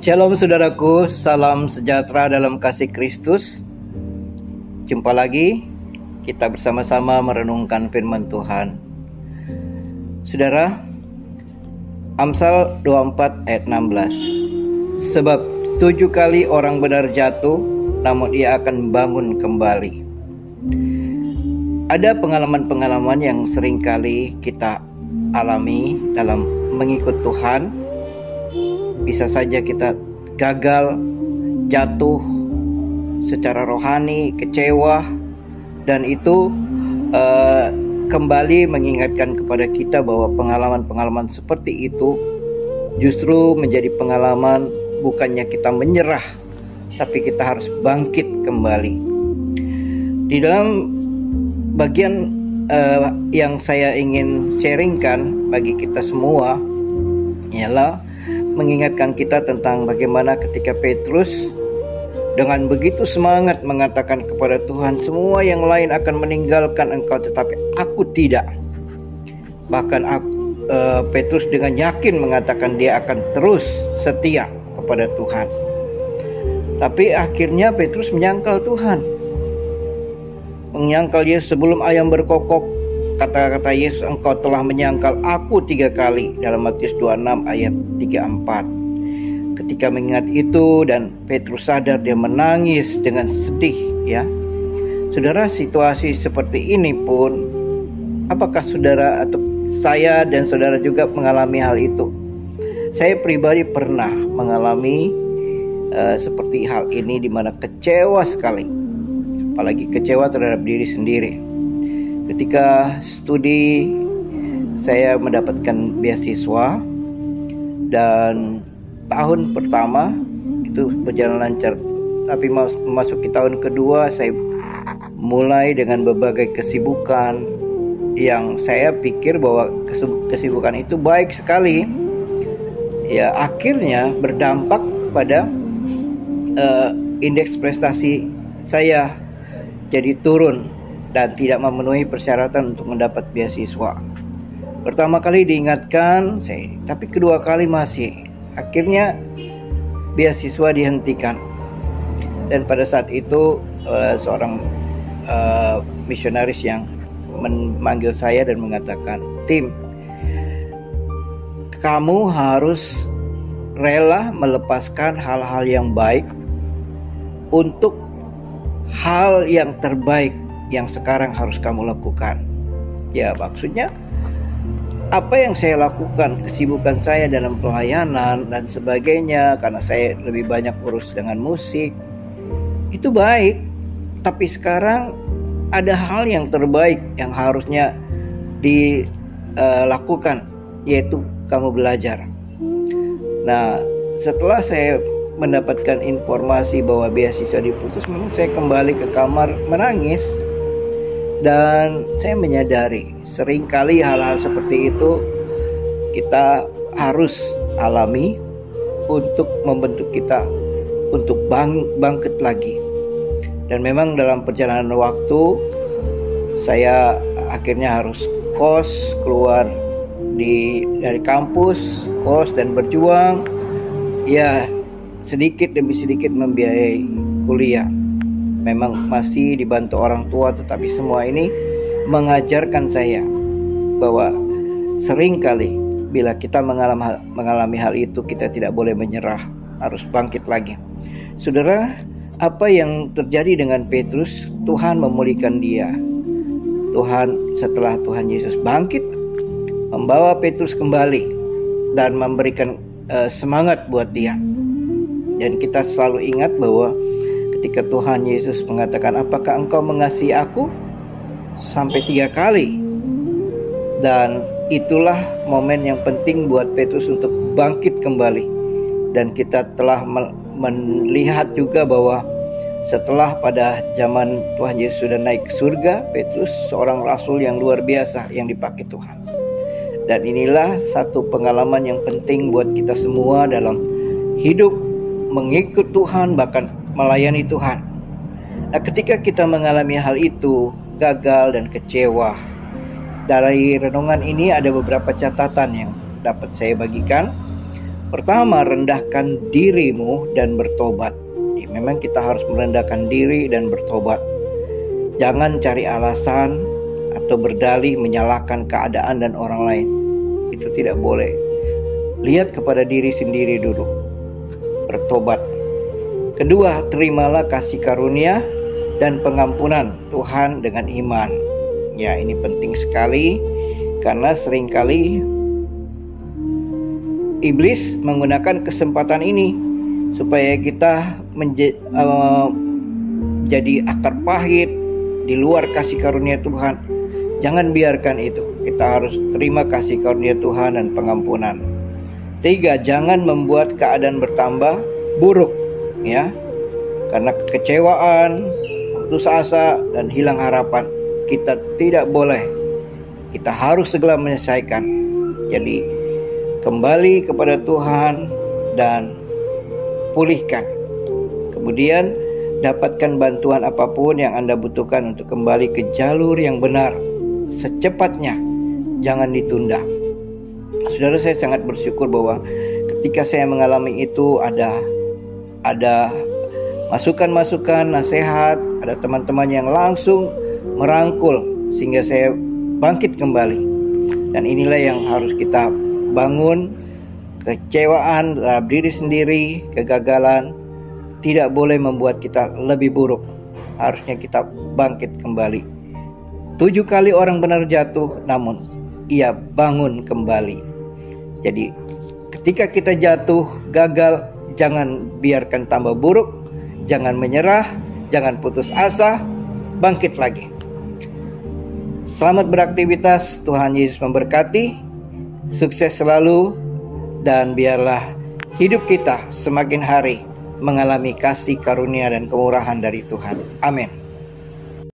Shalom saudaraku, salam sejahtera dalam kasih Kristus. Jumpa lagi, kita bersama-sama merenungkan firman Tuhan. Saudara, Amsal 24 ayat 16. Sebab 7 kali orang benar jatuh, namun ia akan bangun kembali. Ada pengalaman-pengalaman yang seringkali kita alami dalam mengikut Tuhan. Bisa saja kita gagal, jatuh secara rohani, kecewa, dan itu kembali mengingatkan kepada kita bahwa pengalaman-pengalaman seperti itu justru menjadi pengalaman bukannya kita menyerah, tapi kita harus bangkit kembali. Di dalam bagian yang saya ingin sharingkan bagi kita semua ialah mengingatkan kita tentang bagaimana ketika Petrus dengan begitu semangat mengatakan kepada Tuhan, semua yang lain akan meninggalkan engkau tetapi aku tidak. Bahkan Petrus dengan yakin mengatakan dia akan terus setia kepada Tuhan. Tapi akhirnya Petrus menyangkal Tuhan. Menyangkal Yesus sebelum ayam berkokok. Kata-kata Yesus, engkau telah menyangkal aku 3 kali, dalam Matius 26 ayat 34. Ketika mengingat itu dan Petrus sadar, dia menangis dengan sedih, ya. Saudara, situasi seperti ini pun, apakah saudara atau saya dan saudara juga mengalami hal itu? Saya pribadi pernah mengalami seperti hal ini, di mana kecewa sekali, apalagi kecewa terhadap diri sendiri. Ketika studi, saya mendapatkan beasiswa dan tahun pertama itu berjalan lancar. Tapi memasuki tahun kedua, saya mulai dengan berbagai kesibukan yang saya pikir bahwa kesibukan itu baik sekali. Ya, akhirnya berdampak pada indeks prestasi saya jadi turun dan tidak memenuhi persyaratan untuk mendapat beasiswa. Pertama kali diingatkan saya, tapi kedua kali masih. Akhirnya beasiswa dihentikan. Dan pada saat itu seorang misionaris yang memanggil saya dan mengatakan, "Tim, kamu harus rela melepaskan hal-hal yang baik untuk hal yang terbaik yang sekarang harus kamu lakukan." Ya, maksudnya apa yang saya lakukan, kesibukan saya dalam pelayanan dan sebagainya, karena saya lebih banyak urus dengan musik, itu baik. Tapi sekarang ada hal yang terbaik yang harusnya dilakukan, yaitu kamu belajar. Nah, setelah saya mendapatkan informasi bahwa beasiswa diputus, memang saya kembali ke kamar menangis. Dan saya menyadari seringkali hal-hal seperti itu kita harus alami untuk membentuk kita untuk bangkit lagi. Dan memang dalam perjalanan waktu saya akhirnya harus keluar dari kampus, dan berjuang, ya, sedikit demi sedikit membiayai kuliah. Memang masih dibantu orang tua, tetapi semua ini mengajarkan saya bahwa seringkali bila kita mengalami hal itu, kita tidak boleh menyerah, harus bangkit lagi. Saudara, apa yang terjadi dengan Petrus? Tuhan memulihkan dia. Setelah Tuhan Yesus bangkit, membawa Petrus kembali dan memberikan semangat buat dia. Dan kita selalu ingat bahwa ketika Tuhan Yesus mengatakan, apakah engkau mengasihi aku? Sampai 3 kali. Dan itulah momen yang penting buat Petrus untuk bangkit kembali. Dan kita telah melihat juga bahwa setelah pada zaman Tuhan Yesus sudah naik ke surga, Petrus seorang rasul yang luar biasa yang dipakai Tuhan. Dan inilah satu pengalaman yang penting buat kita semua dalam hidup mengikut Tuhan, bahkan melayani Tuhan. Nah, ketika kita mengalami hal itu, gagal dan kecewa, dari renungan ini ada beberapa catatan yang dapat saya bagikan. Pertama, rendahkan dirimu dan bertobat. Memang kita harus merendahkan diri dan bertobat. Jangan cari alasan atau berdalih menyalahkan keadaan dan orang lain. Itu tidak boleh. Lihat kepada diri sendiri dulu. Bertobat. Kedua, terimalah kasih karunia dan pengampunan Tuhan dengan iman. Ya, ini penting sekali karena seringkali iblis menggunakan kesempatan ini supaya kita jadi akar pahit di luar kasih karunia Tuhan. Jangan biarkan itu. Kita harus terima kasih karunia Tuhan dan pengampunan. 3, jangan membuat keadaan bertambah buruk, ya. Karena kekecewaan, putus asa dan hilang harapan, kita tidak boleh. Kita harus segera menyelesaikan. Jadi kembali kepada Tuhan dan pulihkan. Kemudian dapatkan bantuan apapun yang Anda butuhkan untuk kembali ke jalur yang benar secepatnya. Jangan ditunda. Saudara, saya sangat bersyukur bahwa ketika saya mengalami itu ada masukan-masukan, nasihat, ada teman-teman yang langsung merangkul sehingga saya bangkit kembali. Dan inilah yang harus kita bangun. Kecewaan terhadap diri sendiri, kegagalan tidak boleh membuat kita lebih buruk. Harusnya kita bangkit kembali. 7 kali orang benar jatuh, namun ia bangun kembali. Jadi ketika kita jatuh, gagal, jangan biarkan tambah buruk, jangan menyerah, jangan putus asa, bangkit lagi. Selamat beraktivitas, Tuhan Yesus memberkati, sukses selalu, dan biarlah hidup kita semakin hari mengalami kasih karunia dan kemurahan dari Tuhan. Amin.